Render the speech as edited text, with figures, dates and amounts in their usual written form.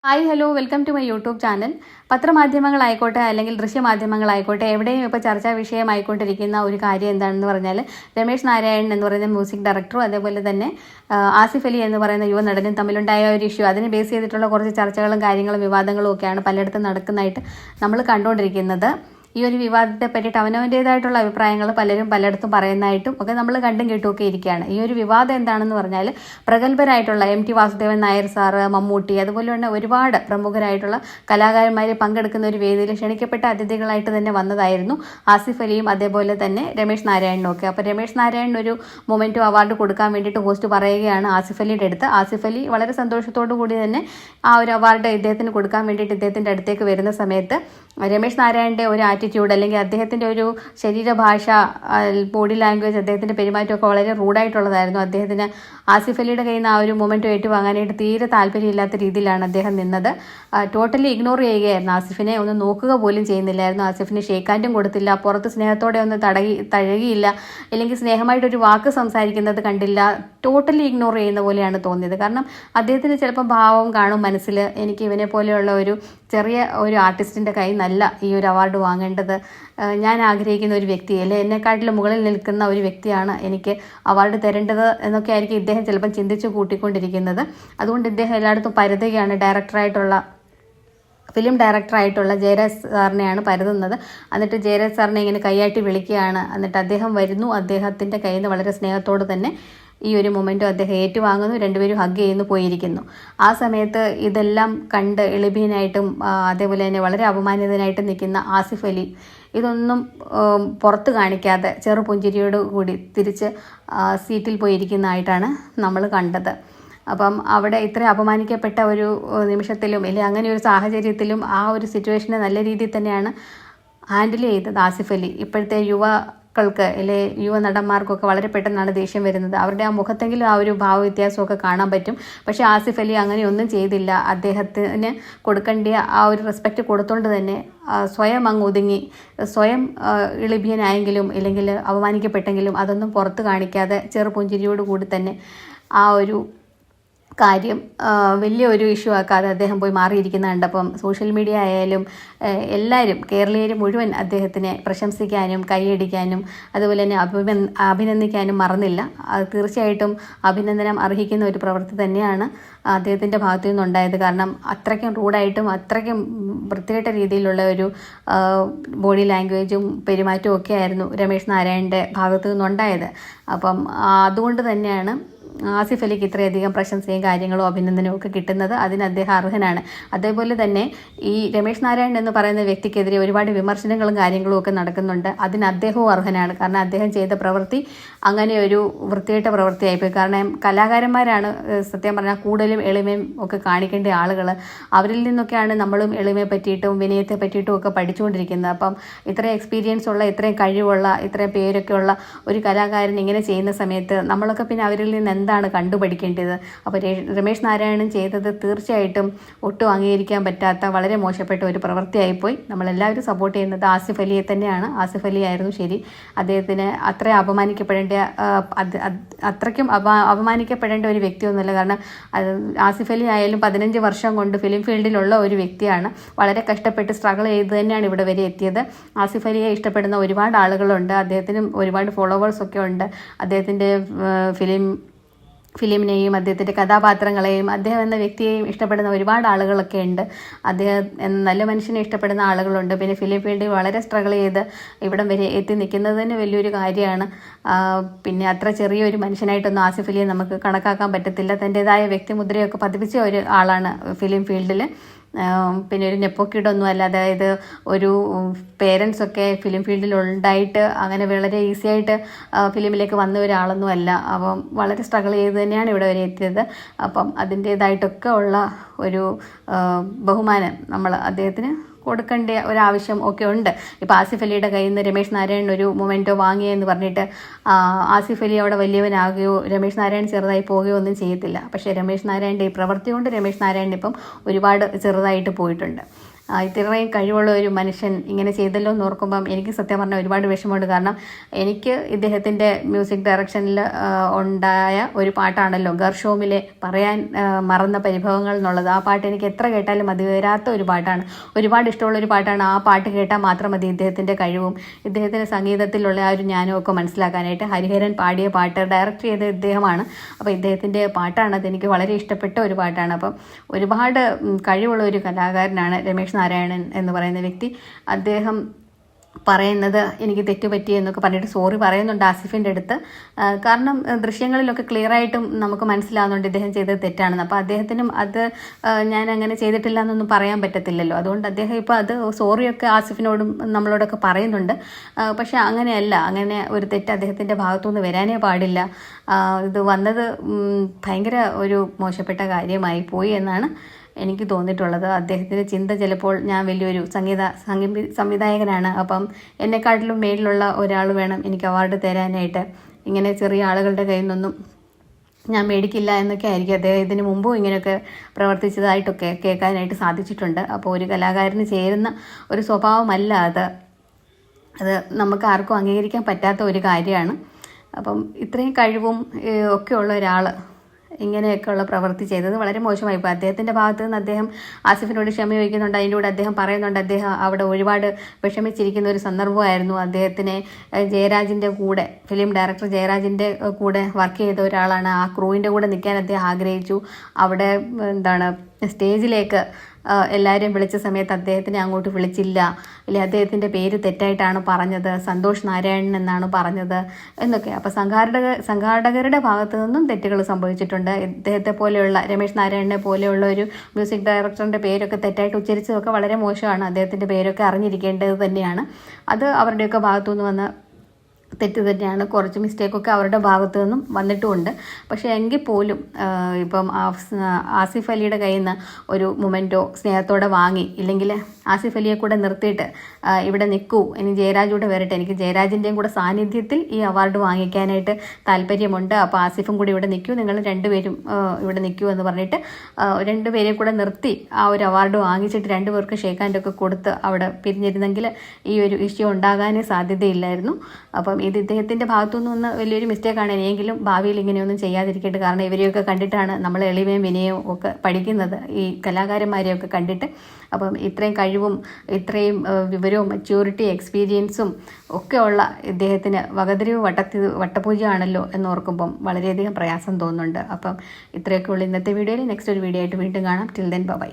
Hi hello welcome to my YouTube channel. പത്രമാധ്യമങ്ങളായിക്കോട്ടെ അല്ലെങ്കിൽ ദൃശ്യമാധ്യമങ്ങളായിക്കോട്ടെ എവിടെയും ഇപ്പോൾ ചർച്ചാ വിഷയമായിക്കൊണ്ടിരിക്കുന്ന ഒരു കാര്യം എന്താണെന്ന് പറഞ്ഞാൽ രമേശ് നാരായണൻ എന്ന് പറയുന്ന മ്യൂസിക് ഡയറക്ടറും അതേപോലെ തന്നെ ആസിഫ് അലി എന്ന് പറയുന്ന യുവ നടനും തമ്മിലുണ്ടായ ഒരു ഇഷ്യൂ, അതിനെ ബേസ് ചെയ്തിട്ടുള്ള കുറച്ച് ചർച്ചകളും കാര്യങ്ങളും വിവാദങ്ങളും ഒക്കെയാണ് പലയിടത്തും നടക്കുന്നതായിട്ട് നമ്മൾ കണ്ടുകൊണ്ടിരിക്കുന്നത്. ഈ ഒരു വിവാദത്തെ പറ്റിയിട്ട് അവനവൻ്റേതായിട്ടുള്ള അഭിപ്രായങ്ങൾ പലരും പലയിടത്തും പറയുന്നതായിട്ടും ഒക്കെ നമ്മൾ കണ്ടും കേട്ടുമൊക്കെ ഇരിക്കുകയാണ്. ഈ ഒരു വിവാദം എന്താണെന്ന് പറഞ്ഞാൽ പ്രഗത്ഭരായിട്ടുള്ള MT വാസുദേവൻ നായർ സാറ്, മമ്മൂട്ടി, അതുപോലെ തന്നെ ഒരുപാട് പ്രമുഖരായിട്ടുള്ള കലാകാരന്മാർ പങ്കെടുക്കുന്ന ഒരു വേദിയിൽ ക്ഷണിക്കപ്പെട്ട അതിഥികളായിട്ട് തന്നെ വന്നതായിരുന്നു ആസിഫ് അലിയും അതേപോലെ തന്നെ രമേശ് നാരായണനും ഒക്കെ. അപ്പോൾ രമേശ് നാരായണൻ ഒരു മൊമെൻറ്റോ അവാർഡ് കൊടുക്കാൻ വേണ്ടിയിട്ട് ഹോസ്റ്റ് പറയുകയാണ് ആസിഫ് അലിയുടെ അടുത്ത്. ആസിഫ് അലി വളരെ സന്തോഷത്തോടു കൂടി തന്നെ ആ ഒരു അവാർഡ് ഇദ്ദേഹത്തിന് കൊടുക്കാൻ വേണ്ടിയിട്ട് ഇദ്ദേഹത്തിൻ്റെ അടുത്തേക്ക് വരുന്ന സമയത്ത് രമേശ് നാരായണൻ്റെ ഒരു ആറ്റിറ്റ്യൂഡ് അല്ലെങ്കിൽ അദ്ദേഹത്തിൻ്റെ ഒരു ശരീരഭാഷ, ബോഡി ലാംഗ്വേജ്, അദ്ദേഹത്തിൻ്റെ പെരുമാറ്റമൊക്കെ വളരെ റൂഡായിട്ടുള്ളതായിരുന്നു. അദ്ദേഹത്തിന് ആസിഫ് അലിയുടെ കയ്യിൽ നിന്ന് ആ ഒരു മൊമെൻറ്റ് ഏറ്റുവാങ്ങാനായിട്ട് തീരെ താല്പര്യമില്ലാത്ത രീതിയിലാണ് അദ്ദേഹം നിന്നത്. ടോട്ടലി ഇഗ്നോർ ചെയ്യുകയായിരുന്നു. ആസിഫിനെ ഒന്ന് നോക്കുക പോലും ചെയ്യുന്നില്ലായിരുന്നു. ആസിഫിന് ഷേക്ക് ഹാൻഡും കൊടുത്തില്ല, പുറത്ത് സ്നേഹത്തോടെ ഒന്ന് തഴകിയില്ല, അല്ലെങ്കിൽ സ്നേഹമായിട്ടൊരു വാക്ക് സംസാരിക്കുന്നത് കണ്ടില്ല. ടോട്ടലി ഇഗ്നോർ ചെയ്യുന്ന പോലെയാണ് തോന്നിയത്. കാരണം അദ്ദേഹത്തിന് ചിലപ്പോൾ ഭാവം കാണും മനസ്സിൽ, എനിക്ക് ഇവനെ പോലെയുള്ള ഒരു ചെറിയ ഒരു ആർട്ടിസ്റ്റിൻ്റെ കയ്യിൽ നിന്നല്ല ഈ ഒരു അവാർഡ് വാങ്ങേണ്ടത്, ഞാൻ ആഗ്രഹിക്കുന്ന ഒരു വ്യക്തി, അല്ലെ എന്നെക്കാട്ടിലും മുകളിൽ നിൽക്കുന്ന ഒരു വ്യക്തിയാണ് എനിക്ക് അവാർഡ് തരേണ്ടത് എന്നൊക്കെ ആയിരിക്കും ഇദ്ദേഹം ചിലപ്പം ചിന്തിച്ച് കൂട്ടിക്കൊണ്ടിരിക്കുന്നത്. അതുകൊണ്ട് ഇദ്ദേഹം എല്ലായിടത്തും പരതുകയാണ്. ഫിലിം ഡയറക്ടറായിട്ടുള്ള ജയരാജ് സാറിനെയാണ് പരതുന്നത്. എന്നിട്ട് ജയരാജ് സാറിനെ ഇങ്ങനെ കൈയാട്ടി വിളിക്കുകയാണ്. എന്നിട്ട് അദ്ദേഹം വരുന്നു, അദ്ദേഹത്തിൻ്റെ കയ്യിൽ നിന്ന് വളരെ സ്നേഹത്തോട് തന്നെ ഈ ഒരു മൊമെൻറ്റും അദ്ദേഹം ഏറ്റുവാങ്ങുന്നു. രണ്ടുപേരും ഹഗ് ചെയ്യുന്നു, പോയിരിക്കുന്നു. ആ സമയത്ത് ഇതെല്ലാം കണ്ട് എളിഭീനായിട്ടും അതേപോലെ തന്നെ വളരെ അപമാനിതനായിട്ട് നിൽക്കുന്ന ആസിഫ് അലി ഇതൊന്നും പുറത്ത് കാണിക്കാതെ ചെറുപുഞ്ചിരിയോട് കൂടി തിരിച്ച് സീറ്റിൽ പോയിരിക്കുന്നതായിട്ടാണ് നമ്മൾ കണ്ടത്. അപ്പം അവിടെ ഇത്ര അപമാനിക്കപ്പെട്ട ഒരു നിമിഷത്തിലും അല്ലെങ്കിൽ അങ്ങനെ ഒരു സാഹചര്യത്തിലും ആ ഒരു സിറ്റുവേഷനെ നല്ല രീതിയിൽ തന്നെയാണ് ഹാൻഡിൽ ചെയ്തത് ആസിഫ് അലി. ഇപ്പോഴത്തെ യുവക്കൾക്ക് അല്ലെ യുവ നടന്മാർക്കൊക്കെ വളരെ പെട്ടെന്നാണ് ദേഷ്യം വരുന്നത്. അവരുടെ ആ മുഖത്തെങ്കിലും ആ ഒരു ഭാവവ്യത്യാസമൊക്കെ കാണാൻ പറ്റും. പക്ഷേ ആസിഫ് അലി അങ്ങനെയൊന്നും ചെയ്തില്ല. അദ്ദേഹത്തിന് കൊടുക്കേണ്ട ആ ഒരു റെസ്പെക്റ്റ് കൊടുത്തുകൊണ്ട് തന്നെ സ്വയം അങ്ങ് ഒതുങ്ങി, സ്വയം ഇളിഭ്യനായെങ്കിലും ഇല്ലെങ്കിൽ അപമാനിക്കപ്പെട്ടെങ്കിലും അതൊന്നും പുറത്ത് കാണിക്കാതെ ചെറുപുഞ്ചിരിയോട് കൂടി തന്നെ ആ ഒരു കാര്യം വലിയ ഒരു ഇഷ്യൂ ആക്കാതെ അദ്ദേഹം പോയി മാറിയിരിക്കുന്ന കണ്ടപ്പം സോഷ്യൽ മീഡിയ ആയാലും എല്ലാവരും, കേരളീയർ മുഴുവൻ അദ്ദേഹത്തിനെ പ്രശംസിക്കാനും കൈയടിക്കാനും അതുപോലെ തന്നെ അഭിനന്ദിക്കാനും മറന്നില്ല. അത് തീർച്ചയായിട്ടും അഭിനന്ദനം അർഹിക്കുന്ന ഒരു പ്രവൃത്തി തന്നെയാണ് അദ്ദേഹത്തിൻ്റെ ഭാഗത്തു നിന്നുണ്ടായത്. കാരണം അത്രയ്ക്കും റൂഡായിട്ടും അത്രയ്ക്കും വൃത്തികെട്ട രീതിയിലുള്ള ഒരു ബോഡി ലാംഗ്വേജും പെരുമാറ്റവും ഒക്കെ ആയിരുന്നു രമേശ് നാരായണൻ്റെ ഭാഗത്തു നിന്നുണ്ടായത്. അപ്പം അതുകൊണ്ട് തന്നെയാണ് ആസിഫ് അലിക്ക് ഇത്രയധികം പ്രശംസയും കാര്യങ്ങളും അഭിനന്ദനവും ഒക്കെ കിട്ടുന്നത്. അതിന് അദ്ദേഹം അർഹനാണ്. അതേപോലെ തന്നെ ഈ രമേശ് നാരായണൻ എന്ന് പറയുന്ന വ്യക്തിക്കെതിരെ ഒരുപാട് വിമർശനങ്ങളും കാര്യങ്ങളും ഒക്കെ നടക്കുന്നുണ്ട്. അതിന് അദ്ദേഹവും അർഹനാണ്. കാരണം അദ്ദേഹം ചെയ്ത പ്രവൃത്തി അങ്ങനെ ഒരു വൃത്തികെട്ട പ്രവൃത്തിയായിപ്പോയി. കാരണം കലാകാരന്മാരാണ് സത്യം പറഞ്ഞാൽ കൂടുതലും എളിമയും ഒക്കെ കാണിക്കേണ്ട ആളുകൾ. അവരിൽ നിന്നൊക്കെയാണ് നമ്മളും എളിമയെ പറ്റിയിട്ടും വിനയത്തെ പറ്റിയിട്ടും ഒക്കെ പഠിച്ചുകൊണ്ടിരിക്കുന്നത്. അപ്പം ഇത്രയും എക്സ്പീരിയൻസ് ഉള്ള, ഇത്രയും കഴിവുള്ള, ഇത്രയും പേരൊക്കെ ഉള്ള ഒരു കലാകാരൻ ഇങ്ങനെ ചെയ്യുന്ന സമയത്ത് നമ്മളൊക്കെ പിന്നെ അവരിൽ നിന്ന് എന്താണ് കണ്ടുപഠിക്കേണ്ടത്? അപ്പോൾ രമേശ് നാരായണൻ ചെയ്തത് തീർച്ചയായിട്ടും ഒട്ടും അംഗീകരിക്കാൻ പറ്റാത്ത വളരെ മോശപ്പെട്ട ഒരു പ്രവൃത്തിയായിപ്പോയി. നമ്മളെല്ലാവരും സപ്പോർട്ട് ചെയ്യുന്നത് ആസിഫ് അലിയെ തന്നെയാണ്. ആസിഫ് അലി ആയിരുന്നു ശരി. അദ്ദേഹത്തിന് അത്രയ്ക്കും അപമാനിക്കപ്പെടേണ്ട ഒരു വ്യക്തിയൊന്നുമില്ല. കാരണം ആസിഫ് അലി ആയാലും 15 വർഷം കൊണ്ട് ഫിലിം ഫീൽഡിലുള്ള ഒരു വ്യക്തിയാണ്. വളരെ കഷ്ടപ്പെട്ട് സ്ട്രഗിൾ ചെയ്ത് തന്നെയാണ് ഇവിടെ വരെ എത്തിയത്. ആസിഫ് അലിയെ ഇഷ്ടപ്പെടുന്ന ഒരുപാട് ആളുകളുണ്ട്. അദ്ദേഹത്തിനും ഒരുപാട് ഫോളോവേഴ്സൊക്കെ ഉണ്ട്. അദ്ദേഹത്തിൻ്റെ ഫിലിമിനെയും അദ്ദേഹത്തിൻ്റെ കഥാപാത്രങ്ങളെയും അദ്ദേഹം എന്ന വ്യക്തിയെയും ഇഷ്ടപ്പെടുന്ന ഒരുപാട് ആളുകളൊക്കെ ഉണ്ട്. അദ്ദേഹം എന്ന നല്ല മനുഷ്യനെ ഇഷ്ടപ്പെടുന്ന ആളുകളുണ്ട്. പിന്നെ ഫിലിം ഫീൽഡിൽ വളരെ സ്ട്രഗിൾ ചെയ്ത് ഇവിടം വരെ എത്തി നിൽക്കുന്നത് തന്നെ വലിയൊരു കാര്യമാണ്. പിന്നെ അത്ര ചെറിയൊരു മനുഷ്യനായിട്ടൊന്നും ആസിഫ് അലിയെ നമുക്ക് കണക്കാക്കാൻ പറ്റത്തില്ല. തൻ്റേതായ വ്യക്തിമുദ്രയൊക്കെ പതിപ്പിച്ച ഒരു ആളാണ് ഫിലിം ഫീൽഡിൽ. പിന്നെ ഒരു നെപ്പോക്കിഡൊന്നും അല്ല. അതായത് ഒരു പേരൻസൊക്കെ ഫിലിം ഫീൽഡിൽ ഉണ്ടായിട്ട് അങ്ങനെ വളരെ ഈസി ആയിട്ട് ഫിലിമിലേക്ക് വന്ന ഒരാളൊന്നും അല്ല. അപ്പം വളരെ സ്ട്രഗിൾ ചെയ്ത് തന്നെയാണ് ഇവിടെ വരെ എത്തിയത്. അപ്പം അതിൻ്റേതായിട്ടൊക്കെ ഉള്ള ഒരു ബഹുമാനം നമ്മൾ അദ്ദേഹത്തിന് കൊടുക്കേണ്ട ഒരാവശ്യം ഒക്കെ ഉണ്ട്. ഇപ്പോൾ ആസിഫ് അലിയുടെ കയ്യിൽ നിന്ന് രമേശ് നാരായണൻ ഒരു മൊമെൻറ്റോ വാങ്ങിയെന്ന് പറഞ്ഞിട്ട് ആസിഫ് അലി അവിടെ വലിയവനാകുകയോ രമേശ് നാരായണൻ ചെറുതായി പോവുകയോ ഒന്നും ചെയ്യത്തില്ല. പക്ഷേ രമേശ് നാരായണൻ്റെ ഈ പ്രവൃത്തി കൊണ്ട് രമേശ് നാരായണൻ ഇപ്പം ഒരുപാട് ചെറുതായിട്ട് പോയിട്ടുണ്ട്. ഇത്രയും കഴിവുള്ള ഒരു മനുഷ്യൻ ഇങ്ങനെ ചെയ്തല്ലോ എന്ന് ഓർക്കുമ്പം എനിക്ക് സത്യം പറഞ്ഞാൽ ഒരുപാട് വിഷമമുണ്ട്. കാരണം എനിക്ക് ഇദ്ദേഹത്തിൻ്റെ മ്യൂസിക് ഡയറക്ഷനിൽ ഉണ്ടായ ഒരു പാട്ടാണല്ലോ ഗർഷോമിലെ പറയാൻ മറന്ന പരിഭവങ്ങൾ എന്നുള്ളത്. ആ പാട്ട് എനിക്ക് എത്ര കേട്ടാലും മതി വരാത്ത ഒരു പാട്ടാണ്, ഒരുപാട് ഇഷ്ടമുള്ളൊരു പാട്ടാണ്. ആ പാട്ട് കേട്ടാൽ മാത്രം മതി ഇദ്ദേഹത്തിൻ്റെ കഴിവും ഇദ്ദേഹത്തിൻ്റെ സംഗീതത്തിലുള്ള ആ ഒരു ജ്ഞാനവും ഒക്കെ മനസ്സിലാക്കാനായിട്ട്. ഹരിഹരൻ പാടിയ പാട്ട് ഡയറക്റ്റ് ചെയ്ത ഇദ്ദേഹമാണ്. അപ്പോൾ ഇദ്ദേഹത്തിൻ്റെ പാട്ടാണ്, അതെനിക്ക് വളരെ ഇഷ്ടപ്പെട്ട ഒരു പാട്ടാണ്. അപ്പം ഒരുപാട് കഴിവുള്ള ഒരു കലാകാരനാണ് രമേശ് നാരായണൻ എന്ന് പറയുന്ന വ്യക്തി. അദ്ദേഹം പറയുന്നത് എനിക്ക് തെറ്റുപറ്റി എന്നൊക്കെ പറഞ്ഞിട്ട് സോറി പറയുന്നുണ്ട് ആസിഫിൻ്റെ അടുത്ത്. കാരണം ദൃശ്യങ്ങളിലൊക്കെ ക്ലിയറായിട്ടും നമുക്ക് മനസ്സിലാവുന്നുണ്ട് ഇദ്ദേഹം ചെയ്തത് തെറ്റാണെന്ന്. അപ്പോൾ അദ്ദേഹത്തിനും അത് ഞാൻ അങ്ങനെ ചെയ്തിട്ടില്ല എന്നൊന്നും പറയാൻ പറ്റത്തില്ലല്ലോ. അതുകൊണ്ട് അദ്ദേഹം ഇപ്പോൾ അത് സോറിയൊക്കെ ആസിഫിനോടും നമ്മളോടൊക്കെ പറയുന്നുണ്ട്. പക്ഷെ അങ്ങനെയല്ല, അങ്ങനെ ഒരു തെറ്റ് അദ്ദേഹത്തിൻ്റെ ഭാഗത്തുനിന്ന് വരാനേ പാടില്ല. ഇത് വന്നത് ഭയങ്കര ഒരു മോശപ്പെട്ട കാര്യമായി പോയി എന്നാണ് എനിക്ക് തോന്നിയിട്ടുള്ളത്. അദ്ദേഹത്തിൻ്റെ ചിന്ത ചിലപ്പോൾ ഞാൻ വലിയൊരു സംവിധായകനാണ്, അപ്പം എന്നെക്കാട്ടിലും മേലിലുള്ള ഒരാൾ വേണം എനിക്ക് അവാർഡ് തരാനായിട്ട്, ഇങ്ങനെ ചെറിയ ആളുകളുടെ കയ്യിൽ നിന്നൊന്നും ഞാൻ മേടിക്കില്ല എന്നൊക്കെ ആയിരിക്കും അദ്ദേഹം ഇതിന് മുമ്പും ഇങ്ങനെയൊക്കെ പ്രവർത്തിച്ചതായിട്ടൊക്കെ കേൾക്കാനായിട്ട് സാധിച്ചിട്ടുണ്ട്. അപ്പോൾ ഒരു കലാകാരന് ചേരുന്ന ഒരു സ്വഭാവമല്ല അത് നമുക്ക് ആർക്കും അംഗീകരിക്കാൻ പറ്റാത്ത ഒരു കാര്യമാണ്. അപ്പം ഇത്രയും കഴിവും ഒക്കെയുള്ള ഒരാൾ ഇങ്ങനെയൊക്കെയുള്ള പ്രവൃത്തി ചെയ്തത് വളരെ മോശമായി. ഇപ്പോൾ അദ്ദേഹത്തിൻ്റെ ഭാഗത്ത് നിന്ന് അദ്ദേഹം ആസിഫിനോട് ക്ഷമ ചോദിക്കുന്നുണ്ട്. അതിൻ്റെ കൂടെ അദ്ദേഹം പറയുന്നുണ്ട് അദ്ദേഹം അവിടെ ഒരുപാട് വിഷമിച്ചിരിക്കുന്ന ഒരു സന്ദർഭമായിരുന്നു. അദ്ദേഹത്തിനെ ജയരാജിൻ്റെ കൂടെ, ഫിലിം ഡയറക്ടർ ജയരാജിൻ്റെ കൂടെ വർക്ക് ചെയ്ത ഒരാളാണ്. ആ ക്രൂവിൻ്റെ കൂടെ നിൽക്കാൻ അദ്ദേഹം ആഗ്രഹിച്ചു. അവിടെ സ്റ്റേജിലേക്ക് എല്ലാവരെയും വിളിച്ച സമയത്ത് അദ്ദേഹത്തിനെ അങ്ങോട്ട് വിളിച്ചില്ല, അല്ലെ അദ്ദേഹത്തിൻ്റെ പേര് തെറ്റായിട്ടാണ് പറഞ്ഞത്, സന്തോഷ് നാരായണൻ എന്നാണ് പറഞ്ഞത് എന്നൊക്കെ. അപ്പോൾ സംഘാടകരുടെ ഭാഗത്തു നിന്നും തെറ്റുകൾ സംഭവിച്ചിട്ടുണ്ട്. ഇദ്ദേഹത്തെ പോലെയുള്ള രമേശ് നാരായണനെ പോലെയുള്ള ഒരു മ്യൂസിക് ഡയറക്ടറിൻ്റെ പേരൊക്കെ തെറ്റായിട്ട് ഉച്ചരിച്ചതൊക്കെ വളരെ മോശമാണ്. അദ്ദേഹത്തിൻ്റെ പേരൊക്കെ അറിഞ്ഞിരിക്കേണ്ടത് തന്നെയാണ്. അത് അവരുടെയൊക്കെ ഭാഗത്തു നിന്ന് വന്ന തെറ്റ് തന്നെയാണ്. കുറച്ച് മിസ്റ്റേക്കൊക്കെ അവരുടെ ഭാഗത്തു നിന്നും വന്നിട്ടുമുണ്ട്. പക്ഷേ എങ്കിൽ പോലും ഇപ്പം ആസിഫ് അലിയുടെ കയ്യിൽ നിന്ന് ഒരു മൊമെൻറ്റോ സ്നേഹത്തോടെ വാങ്ങി, ഇല്ലെങ്കിൽ ആസിഫ് അലിയെ കൂടെ നിർത്തിയിട്ട് ഇവിടെ നിൽക്കൂ, ഇനി ജയരാജൂടെ വരട്ടെ, എനിക്ക് ജയരാജിൻ്റെയും കൂടെ സാന്നിധ്യത്തിൽ ഈ അവാർഡ് വാങ്ങിക്കാനായിട്ട് താല്പര്യമുണ്ട്, അപ്പോൾ ആസിഫും കൂടി ഇവിടെ നിൽക്കൂ, നിങ്ങൾ രണ്ടുപേരും ഇവിടെ നിൽക്കൂ എന്ന് പറഞ്ഞിട്ട് രണ്ടുപേരെയും കൂടെ നിർത്തി ആ ഒരു അവാർഡ് വാങ്ങിച്ചിട്ട് രണ്ടുപേർക്ക് ഷേക്ക് ഹാൻഡൊക്കെ കൊടുത്ത് അവിടെ പിരിഞ്ഞിരുന്നെങ്കിൽ ഈ ഒരു ഇഷ്യൂ ഉണ്ടാകാനേ സാധ്യതയില്ലായിരുന്നു. അപ്പം ഇത് ഇദ്ദേഹത്തിൻ്റെ ഭാഗത്തുനിന്ന് വന്ന വലിയൊരു മിസ്റ്റേക്കാണ്. ഇനിയെങ്കിലും ഭാവിയിൽ ഇങ്ങനെയൊന്നും ചെയ്യാതിരിക്കട്ടെ. കാരണം ഇവരെയൊക്കെ കണ്ടിട്ടാണ് നമ്മൾ എളിമയും വിനയവും ഒക്കെ പഠിക്കുന്നത്, ഈ കലാകാരന്മാരെയൊക്കെ കണ്ടിട്ട്. അപ്പം ഇത്രയും കഴിവും ഇത്രയും വിവരവും മെച്യൂരിറ്റി എക്സ്പീരിയൻസും ഒക്കെ ഉള്ള ഇദ്ദേഹത്തിന് വകതിരിവ് വട്ടപൂജയാണല്ലോ എന്നോർക്കുമ്പം വളരെയധികം പ്രയാസം തോന്നുന്നുണ്ട്. അപ്പം ഇത്രയൊക്കെ ഉള്ള ഇന്നത്തെ വീഡിയോയിൽ. നെക്സ്റ്റ് ഒരു വീഡിയോ ആയിട്ട് വീണ്ടും കാണാം. Till then bye.